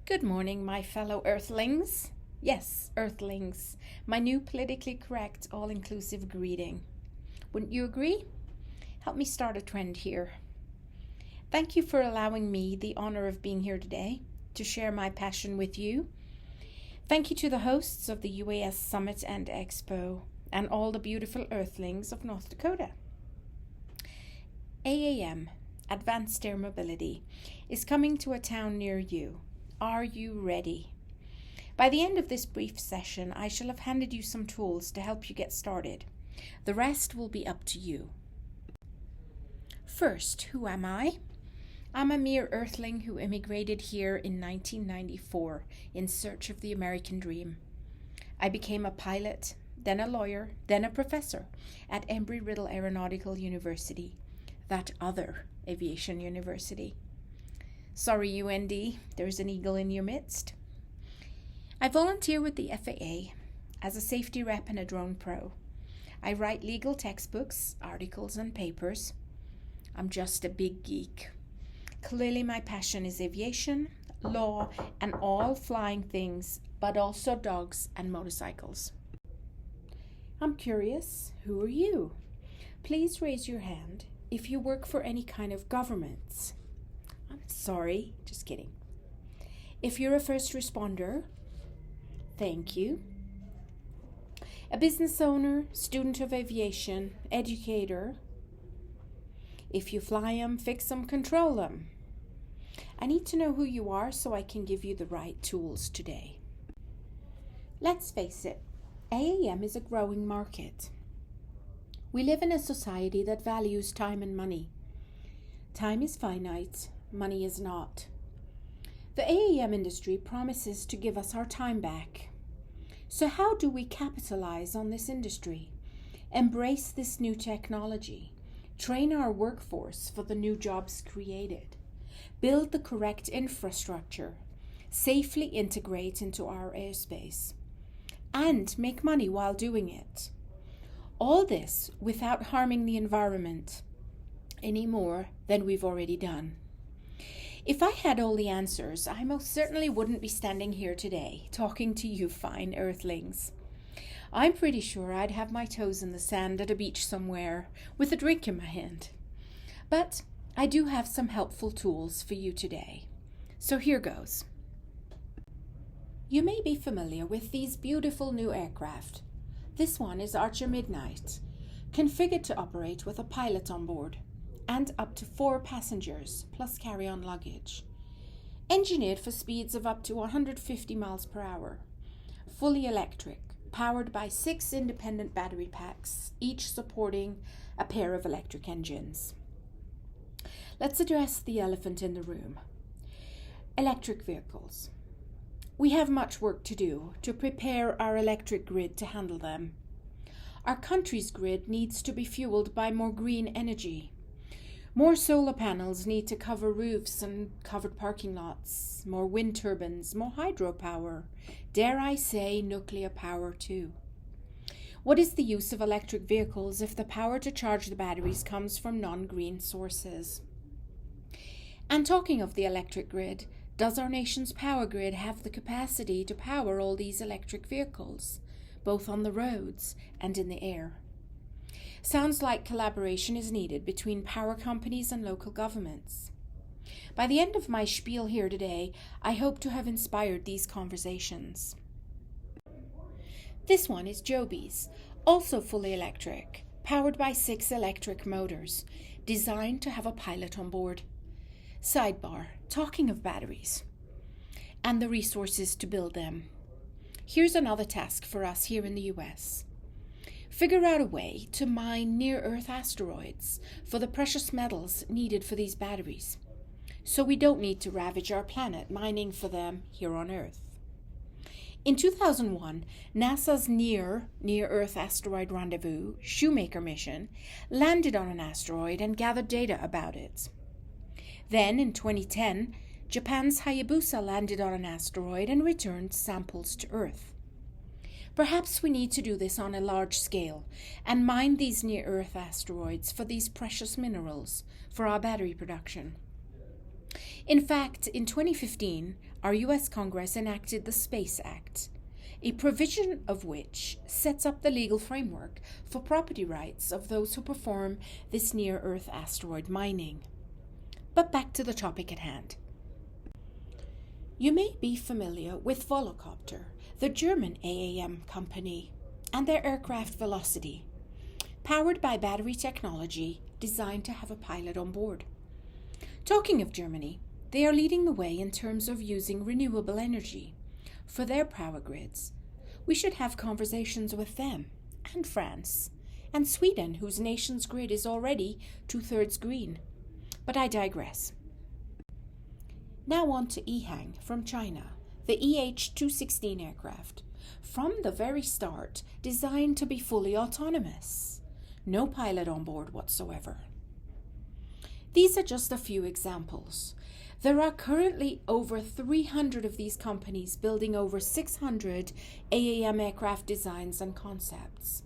Good morning, my fellow Earthlings. Yes, Earthlings, my new politically correct, all-inclusive greeting. Wouldn't you agree? Help me start a trend here. Thank you for allowing me the honor of being here today to share my passion with you. Thank you to the hosts of the UAS Summit and Expo and all the beautiful Earthlings of North Dakota. AAM, Advanced Air Mobility, is coming to a town near you. Are you ready? By the end of this brief session, I shall have handed you some tools to help you get started. The rest will be up to you. First, who am I? I'm a mere Earthling who immigrated here in 1994 in search of the American dream. I became a pilot, then a lawyer, then a professor at Embry-Riddle Aeronautical University, that other aviation university. Sorry, UND, there's an eagle in your midst. I volunteer with the FAA as a safety rep and a drone pro. I write legal textbooks, articles, and papers. I'm just a big geek. Clearly, my passion is aviation, law, and all flying things, but also dogs and motorcycles. I'm curious, who are you? Please raise your hand if you work for any kind of government. I'm sorry, just kidding. If you're a first responder, thank you. A business owner, student of aviation, educator. If you fly them, fix them, control them. I need to know who you are so I can give you the right tools today. Let's face it, AAM is a growing market. We live in a society that values time and money. Time is finite. Money is not. The AAM industry promises to give us our time back. So how do we capitalize on this industry, embrace this new technology, train our workforce for the new jobs created, build the correct infrastructure, safely integrate into our airspace, and make money while doing it? All this without harming the environment any more than we've already done. If I had all the answers, I most certainly wouldn't be standing here today, talking to you fine Earthlings. I'm pretty sure I'd have my toes in the sand at a beach somewhere, with a drink in my hand. But I do have some helpful tools for you today. So here goes. You may be familiar with these beautiful new aircraft. This one is Archer Midnight, configured to operate with a pilot on board, and up to 4 passengers, plus carry-on luggage. Engineered for speeds of up to 150 miles per hour. Fully electric, powered by 6 independent battery packs, each supporting a pair of electric engines. Let's address the elephant in the room. Electric vehicles. We have much work to do to prepare our electric grid to handle them. Our country's grid needs to be fueled by more green energy. More solar panels need to cover roofs and covered parking lots, more wind turbines, more hydropower, dare I say nuclear power too. What is the use of electric vehicles if the power to charge the batteries comes from non-green sources? And talking of the electric grid, does our nation's power grid have the capacity to power all these electric vehicles, both on the roads and in the air? Sounds like collaboration is needed between power companies and local governments. By the end of my spiel here today, I hope to have inspired these conversations. This one is Joby's, also fully electric, powered by 6 electric motors, designed to have a pilot on board. Sidebar, talking of batteries and the resources to build them. Here's another task for us here in the US. Figure out a way to mine near-Earth asteroids for the precious metals needed for these batteries, so we don't need to ravage our planet mining for them here on Earth. In 2001, NASA's Near-Earth Asteroid Rendezvous Shoemaker mission landed on an asteroid and gathered data about it. Then, in 2010, Japan's Hayabusa landed on an asteroid and returned samples to Earth. Perhaps we need to do this on a large scale and mine these near-Earth asteroids for these precious minerals for our battery production. In fact, in 2015, our US Congress enacted the Space Act, a provision of which sets up the legal framework for property rights of those who perform this near-Earth asteroid mining. But back to the topic at hand. You may be familiar with Volocopter, the German AAM company, and their aircraft Velocity, powered by battery technology designed to have a pilot on board. Talking of Germany, they are leading the way in terms of using renewable energy for their power grids. We should have conversations with them, and France, and Sweden, whose nation's grid is already 2/3 green. But I digress. Now on to EHang from China, the EH-216 aircraft, from the very start designed to be fully autonomous. No pilot on board whatsoever. These are just a few examples. There are currently over 300 of these companies building over 600 AAM aircraft designs and concepts.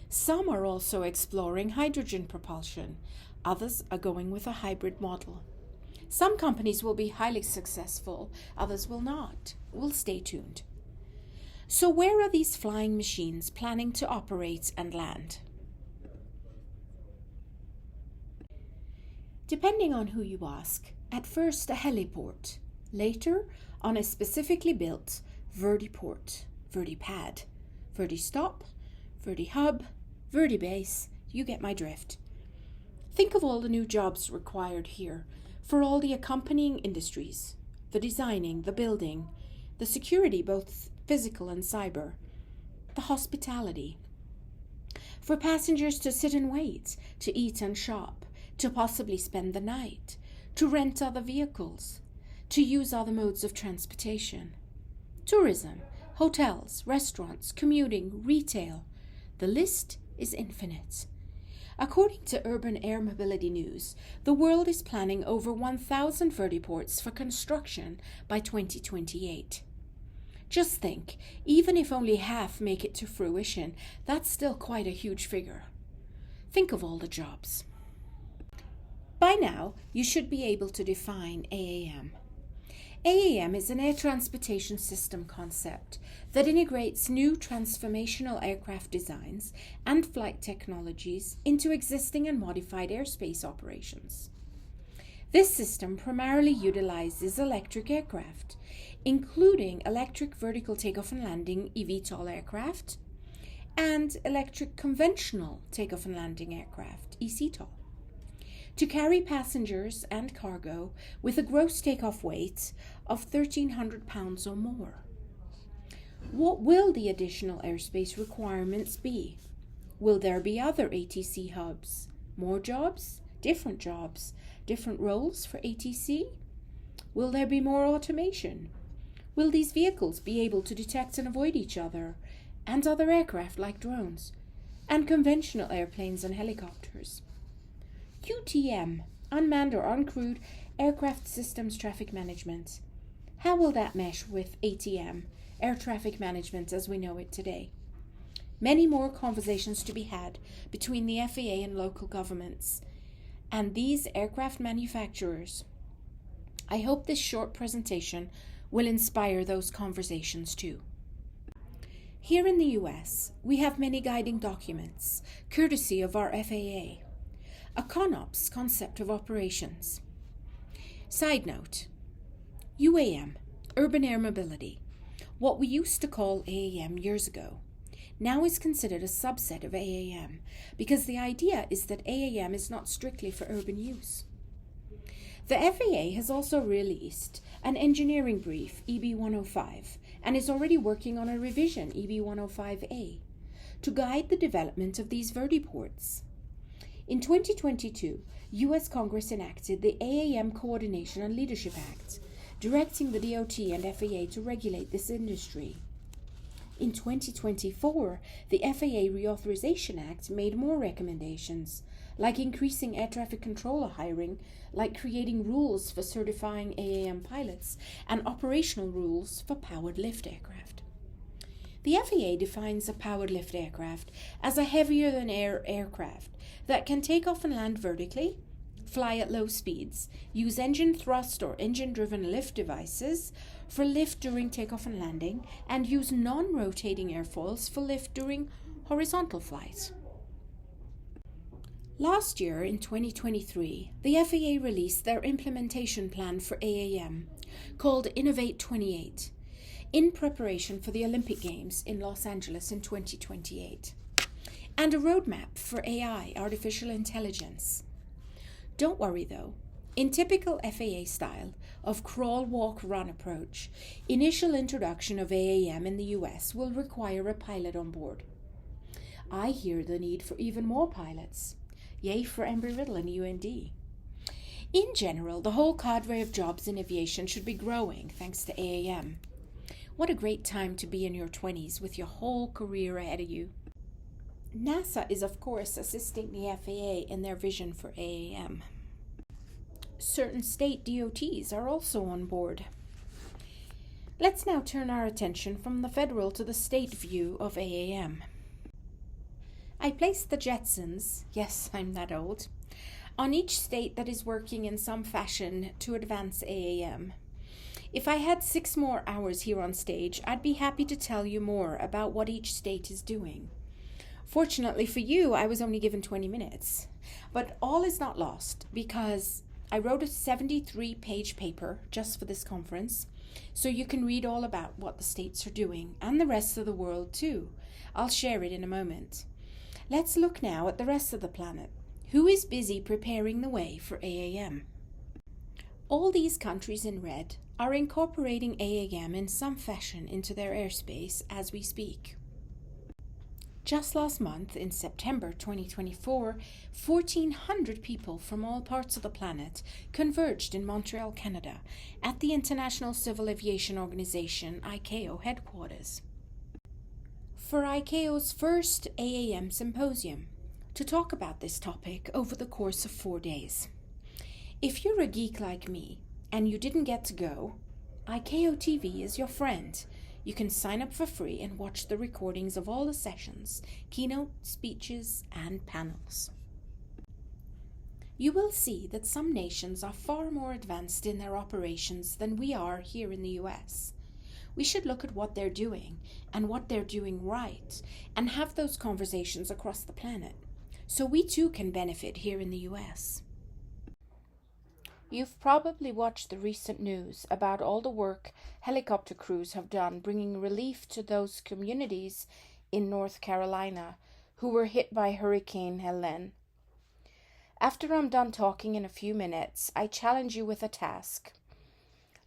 Some are also exploring hydrogen propulsion. Others are going with a hybrid model. Some companies will be highly successful, others will not. We'll stay tuned. So where are these flying machines planning to operate and land? Depending on who you ask, at first a heliport, later on a specifically built vertiport, vertipad, vertistop, vertihub, vertibase, you get my drift. Think of all the new jobs required here for all the accompanying industries, the designing, the building, the security, both physical and cyber, the hospitality, for passengers to sit and wait, to eat and shop, to possibly spend the night, to rent other vehicles, to use other modes of transportation, tourism, hotels, restaurants, commuting, retail. The list is infinite. According to Urban Air Mobility News, the world is planning over 1,000 vertiports for construction by 2028. Just think, even if only half make it to fruition, that's still quite a huge figure. Think of all the jobs. By now, you should be able to define AAM. AAM is an air transportation system concept that integrates new transformational aircraft designs and flight technologies into existing and modified airspace operations. This system primarily utilizes electric aircraft, including electric vertical takeoff and landing eVTOL aircraft and electric conventional takeoff and landing aircraft, eCTOL, to carry passengers and cargo with a gross takeoff weight of 1,300 pounds or more. What will the additional airspace requirements be? Will there be other ATC hubs? More jobs? Different roles for ATC? Will there be more automation? Will these vehicles be able to detect and avoid each other and other aircraft like drones and conventional airplanes and helicopters? UTM, unmanned or uncrewed aircraft systems traffic management. How will that mesh with ATM, air traffic management as we know it today? Many more conversations to be had between the FAA and local governments and these aircraft manufacturers. I hope this short presentation will inspire those conversations too. Here in the US, we have many guiding documents, courtesy of our FAA. A CONOPS, concept of operations. Side note, UAM, urban air mobility, what we used to call AAM years ago, now is considered a subset of AAM because the idea is that AAM is not strictly for urban use. The FAA has also released an engineering brief, EB-105, and is already working on a revision, EB-105A, to guide the development of these vertiports. In 2022, US Congress enacted the AAM Coordination and Leadership Act, directing the DOT and FAA to regulate this industry. In 2024, the FAA Reauthorization Act made more recommendations, like increasing air traffic controller hiring, like creating rules for certifying AAM pilots, and operational rules for powered lift aircraft. The FAA defines a powered lift aircraft as a heavier-than-air aircraft that can take off and land vertically, fly at low speeds, use engine thrust or engine-driven lift devices for lift during takeoff and landing, and use non-rotating airfoils for lift during horizontal flight. Last year, in 2023, the FAA released their implementation plan for AAM, called Innovate 28, in preparation for the Olympic Games in Los Angeles in 2028, and a roadmap for AI, artificial intelligence. Don't worry though. In typical FAA style of crawl, walk, run approach, initial introduction of AAM in the US will require a pilot on board. I hear the need for even more pilots. Yay for Embry-Riddle and UND. In general, the whole cadre of jobs in aviation should be growing thanks to AAM. What a great time to be in your 20s with your whole career ahead of you. NASA is of course assisting the FAA in their vision for AAM. Certain state DOTs are also on board. Let's now turn our attention from the federal to the state view of AAM. I placed the Jetsons, yes, I'm that old, on each state that is working in some fashion to advance AAM. If I had 6 more hours here on stage, I'd be happy to tell you more about what each state is doing. Fortunately for you, I was only given 20 minutes. But all is not lost, because I wrote a 73-page paper just for this conference, so you can read all about what the states are doing, and the rest of the world too. I'll share it in a moment. Let's look now at the rest of the planet. Who is busy preparing the way for AAM? All these countries in red are incorporating AAM in some fashion into their airspace as we speak. Just last month, in September 2024, 1,400 people from all parts of the planet converged in Montreal, Canada, at the International Civil Aviation Organization ICAO headquarters for ICAO's first AAM symposium to talk about this topic over the course of 4 days. If you're a geek like me and you didn't get to go, ICAO TV is your friend. You can sign up for free and watch the recordings of all the sessions, keynote speeches, and panels. You will see that some nations are far more advanced in their operations than we are here in the US. We should look at what they're doing and what they're doing right and have those conversations across the planet, so we too can benefit here in the US. You've probably watched the recent news about all the work helicopter crews have done bringing relief to those communities in North Carolina who were hit by Hurricane Helene. After I'm done talking in a few minutes, I challenge you with a task.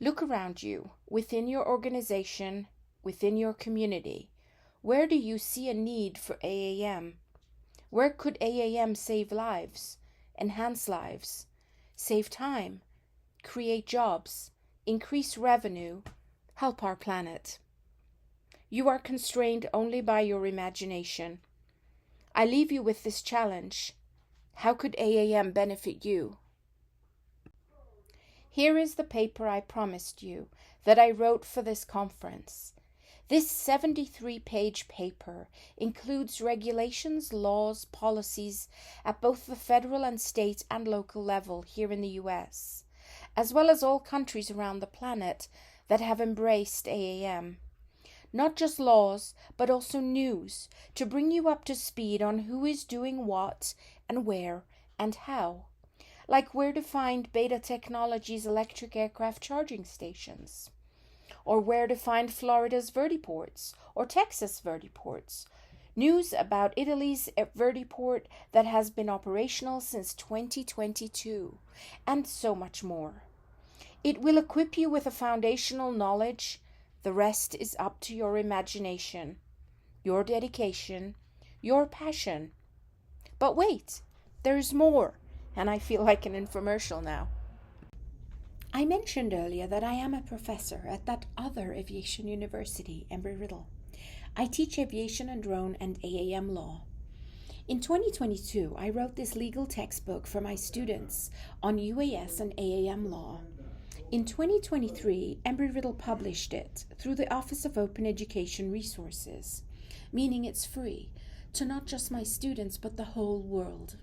Look around you, within your organization, within your community. Where do you see a need for AAM? Where could AAM save lives, enhance lives, save time, create jobs, increase revenue, help our planet? You are constrained only by your imagination. I leave you with this challenge. How could AAM benefit you? Here is the paper I promised you that I wrote for this conference. This 73-page paper includes regulations, laws, policies at both the federal and state and local level here in the US, as well as all countries around the planet that have embraced AAM. Not just laws, but also news to bring you up to speed on who is doing what and where and how. Like where to find Beta Technologies electric aircraft charging stations, or where to find Florida's vertiports or Texas vertiports. News about Italy's vertiport that has been operational since 2022, and so much more. It will equip you with a foundational knowledge. The rest is up to your imagination, your dedication, your passion. But wait, there's more. And I feel like an infomercial now. I mentioned earlier that I am a professor at that other aviation university, Embry-Riddle. I teach aviation and drone and AAM law. In 2022, I wrote this legal textbook for my students on UAS and AAM law. In 2023, Embry-Riddle published it through the Office of Open Education Resources, meaning it's free to not just my students but the whole world.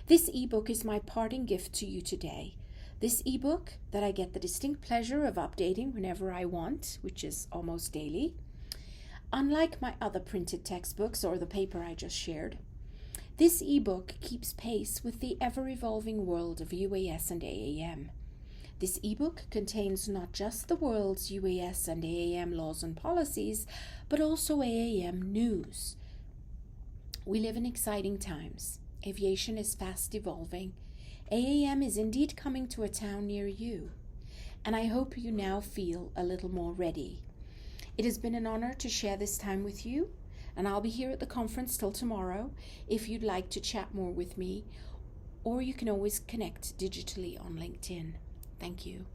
This ebook is my parting gift to you today. This ebook that I get the distinct pleasure of updating whenever I want, which is almost daily. Unlike my other printed textbooks or the paper I just shared, this ebook keeps pace with the ever-evolving world of UAS and AAM. This ebook contains not just the world's UAS and AAM laws and policies, but also AAM news. We live in exciting times. Aviation is fast evolving. AAM is indeed coming to a town near you, and I hope you now feel a little more ready. It has been an honor to share this time with you, and I'll be here at the conference till tomorrow if you'd like to chat more with me, or you can always connect digitally on LinkedIn. Thank you.